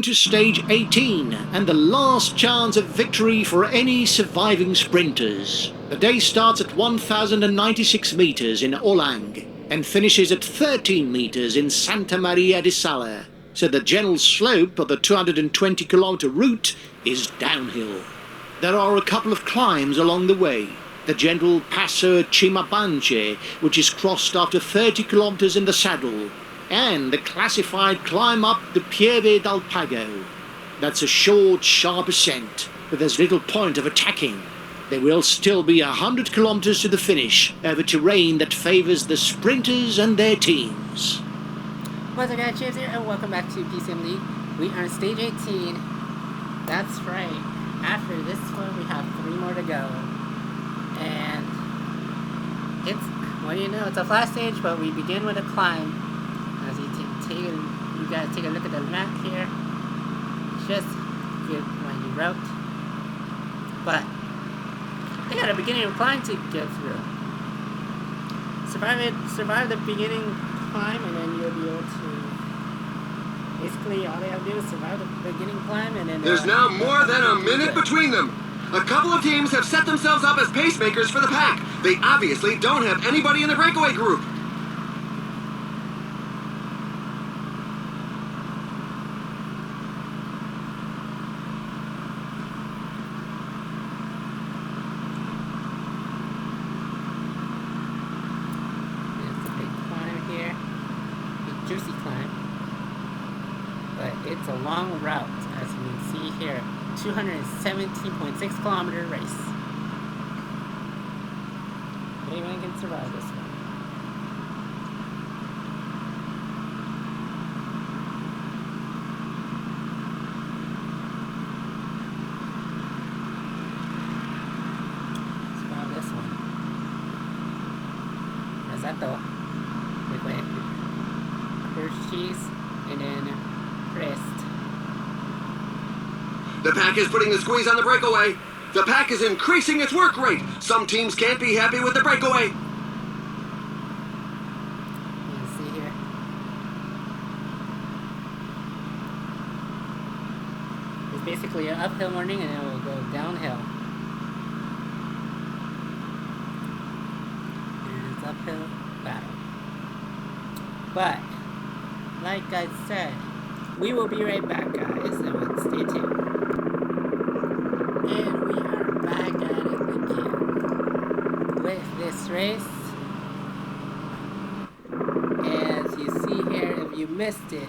to stage 18 and the last chance of victory for any surviving sprinters. The day starts at 1,096 metres in Olang and finishes at 13 metres in Santa Maria di Sala, so the general slope of the 220-kilometre route is downhill. There are a couple of climbs along the way. The gentle Passo Cimabanche, which is crossed after 30 kilometres in the saddle, and the classified climb up the Pieve del Pago. That's a short, sharp ascent, but there's little point of attacking. There will still be 100 kilometres to the finish over terrain that favours the sprinters and their teams. What's up guys, James here, and welcome back to PCM League. We are on stage 18. That's right. After this one, we have 3 more to go. And it's, well, you know, it's a flat stage, but we begin with a climb. As you guys take a look at the map here. Just good when you wrote. But they got a beginning of climb to get through. Survive the beginning climb, and then you'll be able to. Basically, all they have to do is survive the beginning climb, and then. There's now more than a minute between them. A couple of teams have set themselves up as pacemakers for the pack. They obviously don't have anybody in the breakaway group. Juicy climb, but it's a long route, as you can see here. 217.6 kilometer race. Anyone can survive this one. Survive this one. Risotto. Cheese, and then crest. The pack is putting the squeeze on the breakaway. The pack is increasing its work rate. Some teams can't be happy with the breakaway. You see here. It's basically an uphill morning, and then it will go downhill. And it's uphill battle. But like I said, we will be right back, guys, and stay tuned. And we are back at it again with this race. As you see here, if you missed it,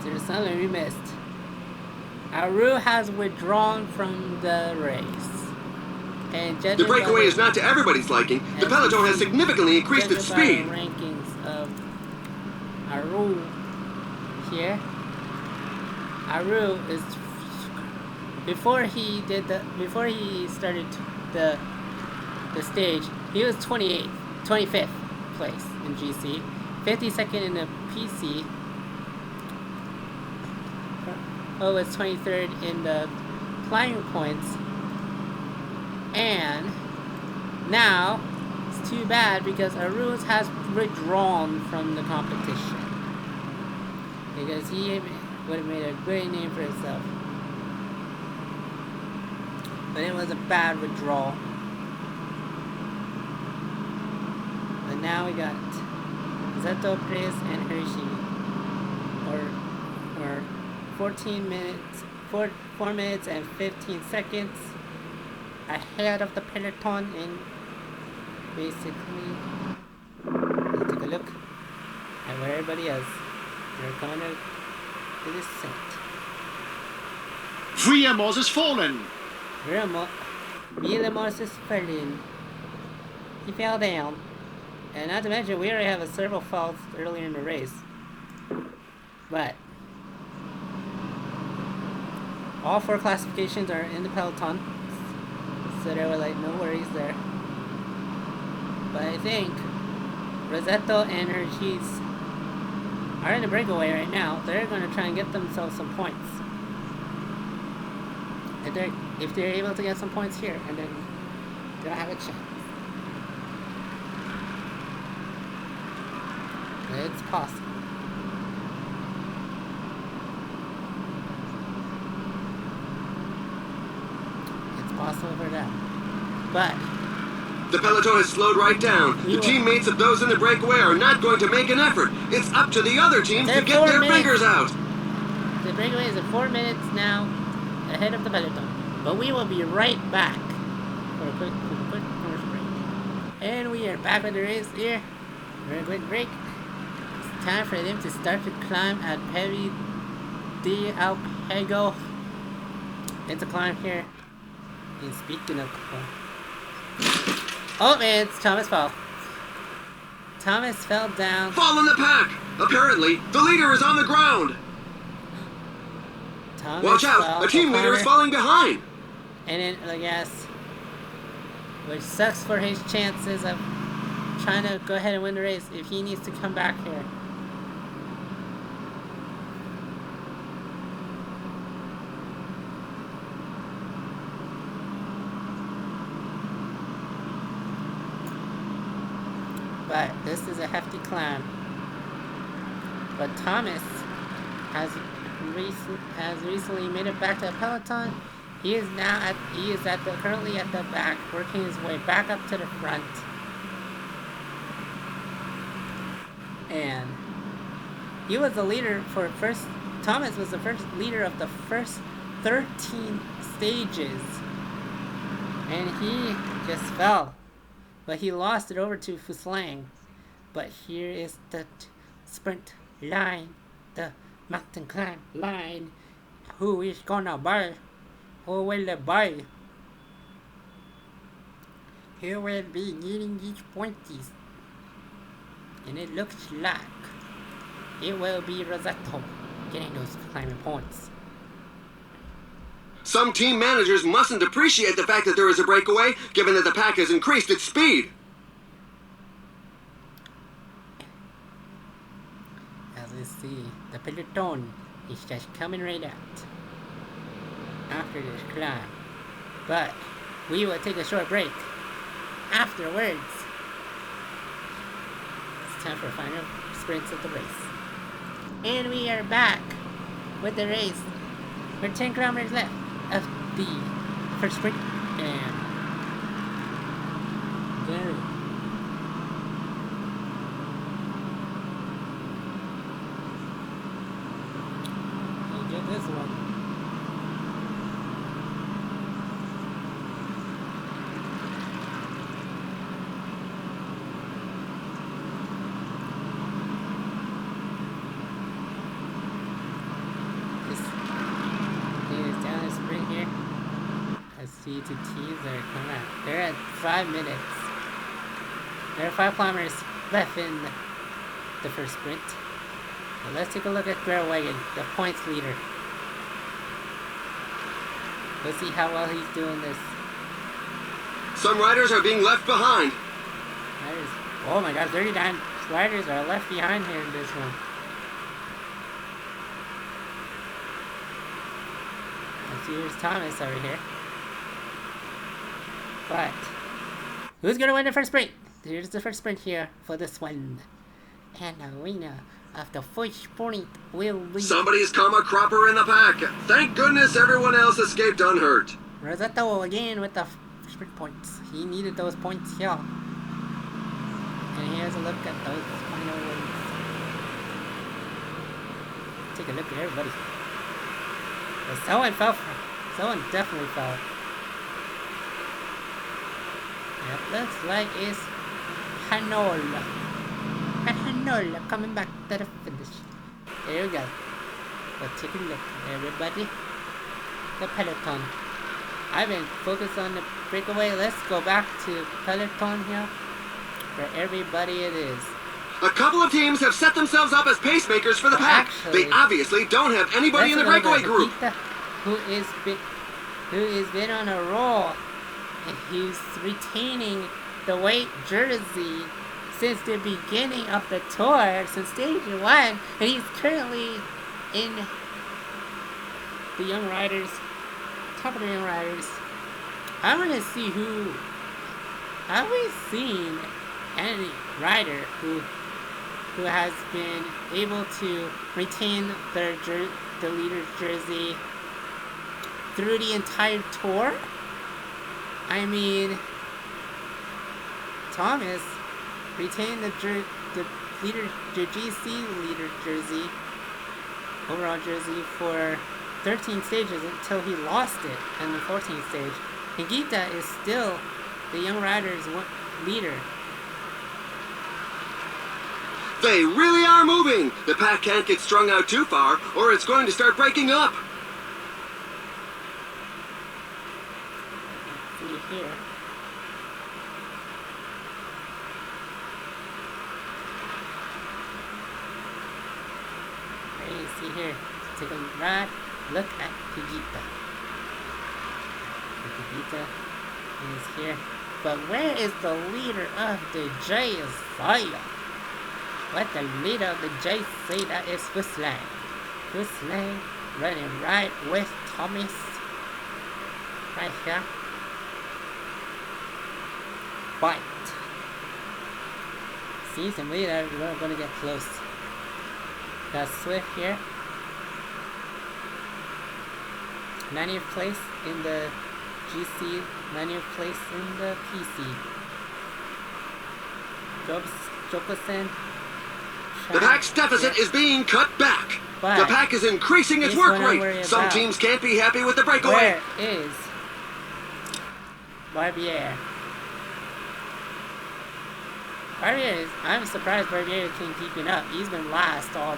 there's something we missed. Aru has withdrawn from the race. And the breakaway is not to everybody's liking. The peloton has significantly increased its speed. Rankings of Aru here. Aru is before he started the stage, he was 25th place in GC, 52nd in the PC. Was 23rd in the climbing points, and now it's too bad because Aru has withdrawn from the competition because he would have made a great name for himself. But it was a bad withdrawal. But now we got Zeto, Chris, and Hershey. Or 14 minutes, 4 minutes and 15 seconds ahead of the peloton, and basically, let's take a look at where everybody is. They're coming out to the descent. Vriamos has fallen. Vilamos is falling. He fell down. And not to mention, we already have several falls earlier in the race. But all 4 classifications are in the peloton, so there were like no worries there. But I think Rosetto and her cheese are in the breakaway right now. They're going to try and get themselves some points. And if they're able to get some points here, and then they'll have a chance. It's possible. also for them. But The peloton has slowed right down. The teammates of those in the breakaway are not going to make an effort. It's up to the other teams to get their fingers out. The breakaway is at 4 minutes now ahead of the peloton. But we will be right back for a quick commercial break. And we are back with the race here. Very quick break. It's time for them to start to climb at Perry de Alpego. It's a climb here. And speaking of oh, man, it's Thomas' fault. Thomas fell down. Fall in the pack! Apparently, the leader is on the ground. Thomas Watch out! A team leader is falling behind. And then, I guess, which sucks for his chances of trying to go ahead and win the race if he needs to come back here. But this is a hefty climb. But Thomas has recently made it back to the peloton. He is currently at the back, working his way back up to the front. And he was the leader for Thomas was the first leader of the first 13 stages. And he just fell. But he lost it over to Fuslang. But here is the sprint line, the mountain climb line. Who is gonna buy? Who will they buy? Who will be getting these pointies? And it looks like it will be Rosetto getting those climbing points. Some team managers mustn't appreciate the fact that there is a breakaway, given that the pack has increased its speed. As we see, the peloton is just coming right out after this climb. But we will take a short break afterwards. It's time for final sprints of the race. And we are back with the race. We're 10 kilometers left of the first sprint, and there. You get this one. C to T's are coming out. They're at 5 minutes. There are 5 kilometers left in the first sprint. So let's take a look at Bearwagon, the points leader. Let's see how well he's doing this. Some riders are being left behind. Oh my god, 39 riders are left behind here in this one. Let's see, here's Thomas over here. But who's gonna win the first sprint? Here's the first sprint here for this one. And the winner of the first sprint will be... Somebody's come a cropper in the pack. Thank goodness everyone else escaped unhurt. Rosetto again with the sprint points. He needed those points here. And here's a look at those final ones. Take a look at everybody. Well, someone fell. Someone definitely fell. It looks like it's Hanola. And Hanola coming back to the finish. There we go. But take a look, everybody. The peloton. I've been focused on the breakaway. Let's go back to peloton here. For everybody it is. A couple of teams have set themselves up as pacemakers for the pack. Actually, they obviously don't have anybody in the breakaway group. Who has been on a roll. And he's retaining the white jersey since the beginning of the tour, since stage 1, and he's currently in the Young Riders, top of the Young Riders. I want to see who. Have we seen any rider who has been able to retain the leader's jersey through the entire tour? I mean, Thomas retained the GC leader jersey, overall jersey, for 13 stages until he lost it in the 14th stage. Higita is still the Young Riders' leader. They really are moving. The pack can't get strung out too far, or it's going to start breaking up. Let's see here. See here, take a right look at Higita. Higita is here. But where is the leader of the JC? What the leader of the JC? That is Whistling. Whistling running right with Thomas. Right here. But seems to me that we're gonna get close. Got Swift here. 90th place in the GC, 90th place in the PC. Jokerson. The pack's deficit is being cut back. But the pack is increasing its work rate. Some teams can't be happy with the breakaway. Where is Barbier? I'm surprised Barbier can keep up. He's been last all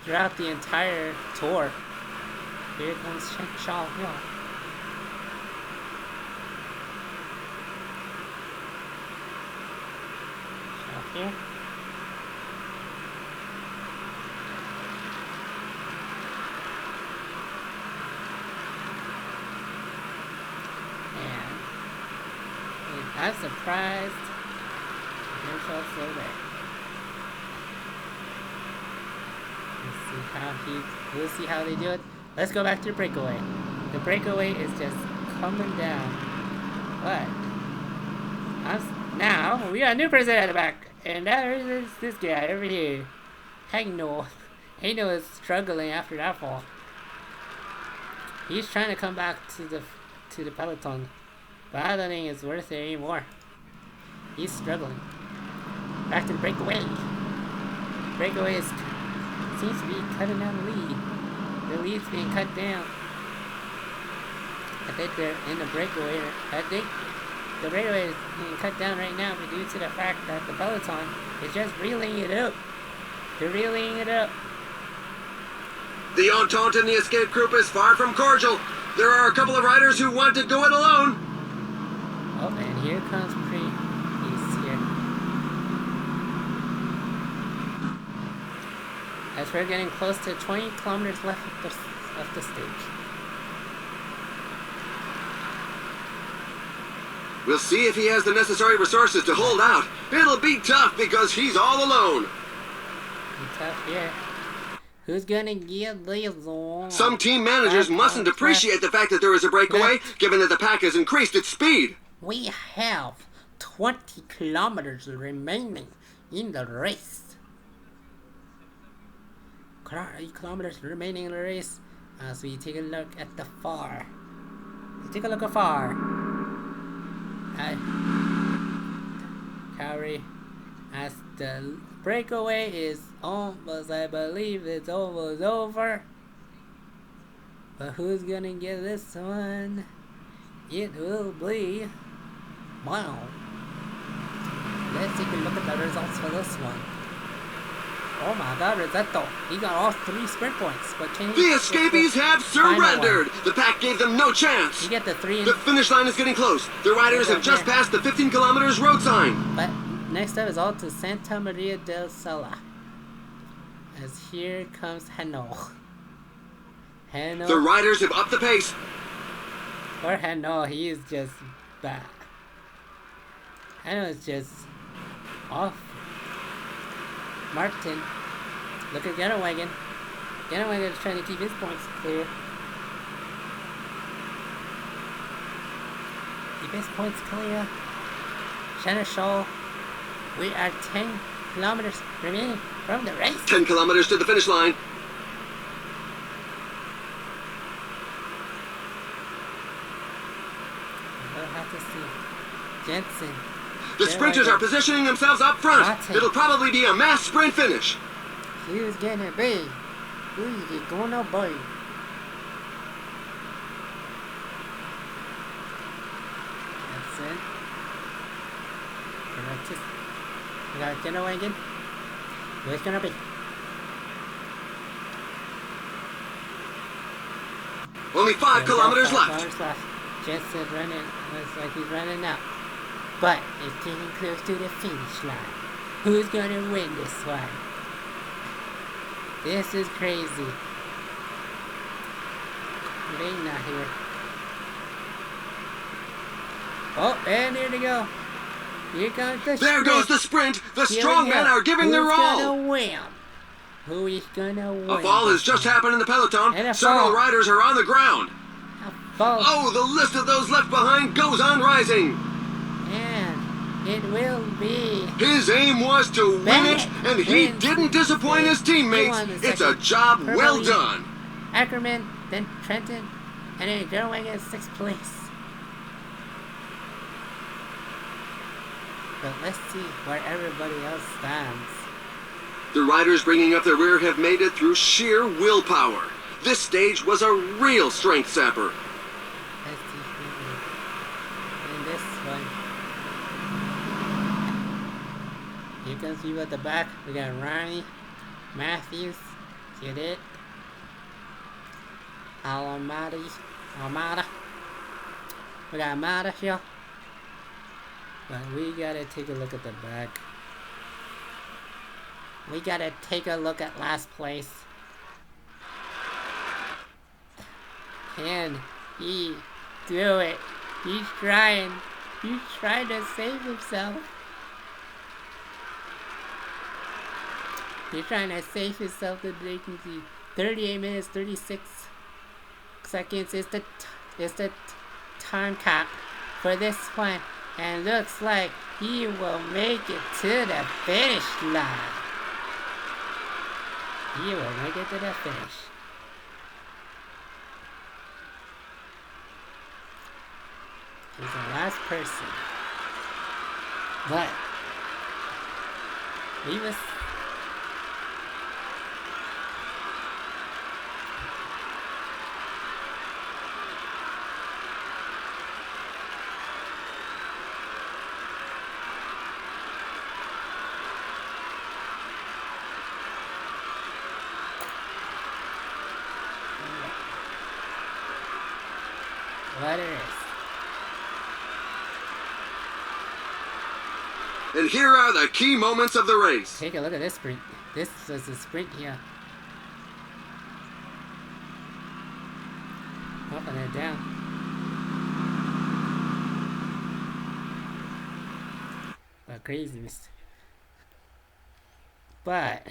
throughout the entire tour. Here comes Shaw Hill. Shaw here. And I'm surprised. There. We'll see how they do it. Let's go back to the breakaway. The breakaway is just coming down. But now we got a new person at the back, and that is this guy over here. Hagno. Hagno is struggling after that fall. He's trying to come back to the peloton, but I don't think it's worth it anymore. He's struggling. Back to the breakaway. Breakaway seems to be cutting down the lead. The lead's being cut down. I think they're in the breakaway. I think the breakaway is being cut down right now due to the fact that the peloton is just reeling it up. They're reeling it up. The entente in the escape group is far from cordial. There are a couple of riders who want to go it alone. Oh, and here comes He's here. As we're getting close to 20 kilometers left of the stage. We'll see if he has the necessary resources to hold out. It'll be tough because he's all alone. Be tough here. Who's gonna get these on? Some team managers mustn't appreciate the fact that there is a breakaway, given that the pack has increased its speed. We have 20 kilometers remaining in the race. 8 kilometers remaining in the race as we take a look at the far. Take a look afar. Carry as the breakaway is almost, I believe it's almost over. But who's gonna get this one? It will be wow. Let's take a look at the results for this one. Oh my god, Rosetto. He got all 3 sprint points, but changed. The escapees have surrendered. The pack gave them no chance. You get the 3. The finish line is getting close. The riders have just passed the 15 kilometers road sign. But next up is all to Santa Maria del Sala. As here comes Hano. The riders have upped the pace. Poor Hano, he is just bad. Hano is just off. Martin, look at Getterwagon. Getterwagon is trying to keep his points clear. Keep his points clear. Seneschal, we are 10 kilometers remaining from the race. 10 kilometers to the finish line. have to see. Jensen. The sprinters are positioning themselves up front. Martin. It'll probably be a mass sprint finish. Who's gonna be? Who's it gonna be? That's it. We got a general wagon. Who's gonna be? Only 5 kilometers left. Kilometers left. Jensen's running. Looks like he's running out. But it's getting close to the finish line. Who's gonna win this one? This is crazy. They not here. Oh, and here they go. Here comes the sprint. There goes the sprint. The strong men are giving their all. Who's gonna win? Who is gonna win? A fall has just happened in the peloton. And a Several fall. riders are on the ground. A fall. Oh, the list of those left behind goes on rising. And it will be. His aim was to win Bennett it, and he wins. didn't disappoint his teammates. He won the It's a second. job Purple well lead. done. Ackerman, then Trenton, and then Gerwig in 6th place. But let's see where everybody else stands. The riders bringing up the rear have made it through sheer willpower. This stage was a real strength sapper. Let's see who in this one. Here comes people at the back. We got Ronnie, Matthews, get it? Almada. We got Amada here. But we gotta take a look at the back. We gotta take a look at last place. Can he do it? He's trying. He's trying to save himself. He's trying to save himself the vacancy. 38 minutes, 36 seconds is the time cap for this one. And looks like he will make it to the finish line. He will make it to the finish. He's the last person. But he was what it is. And here are the key moments of the race. Take a look at this sprint. This is a sprint here. Up and then down. But craziness. But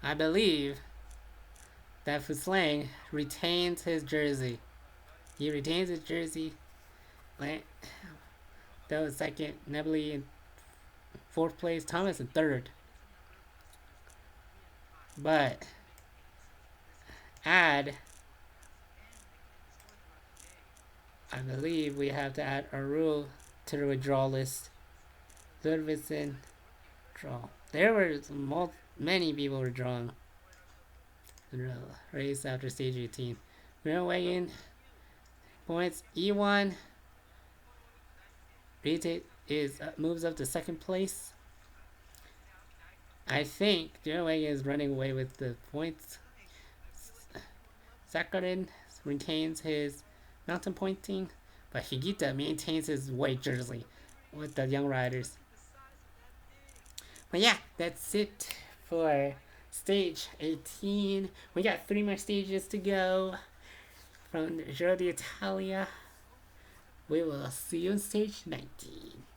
I believe that Fuslang retains his jersey. He retains his jersey. That was second. Nebly in 4th place. Thomas in 3rd. But I believe we have to add a rule to the withdrawal list. Ludvigsen draw. There were many people withdrawing in the race after stage 18. Groenewegen points E1 moves up to 2nd place. I think Groenewegen is running away with the points. Sakharin retains his mountain pointing, but Higita maintains his white jersey with the young riders. But yeah, that's it for stage 18. We got 3 more stages to go from Giro d'Italia. We will see you on stage 19.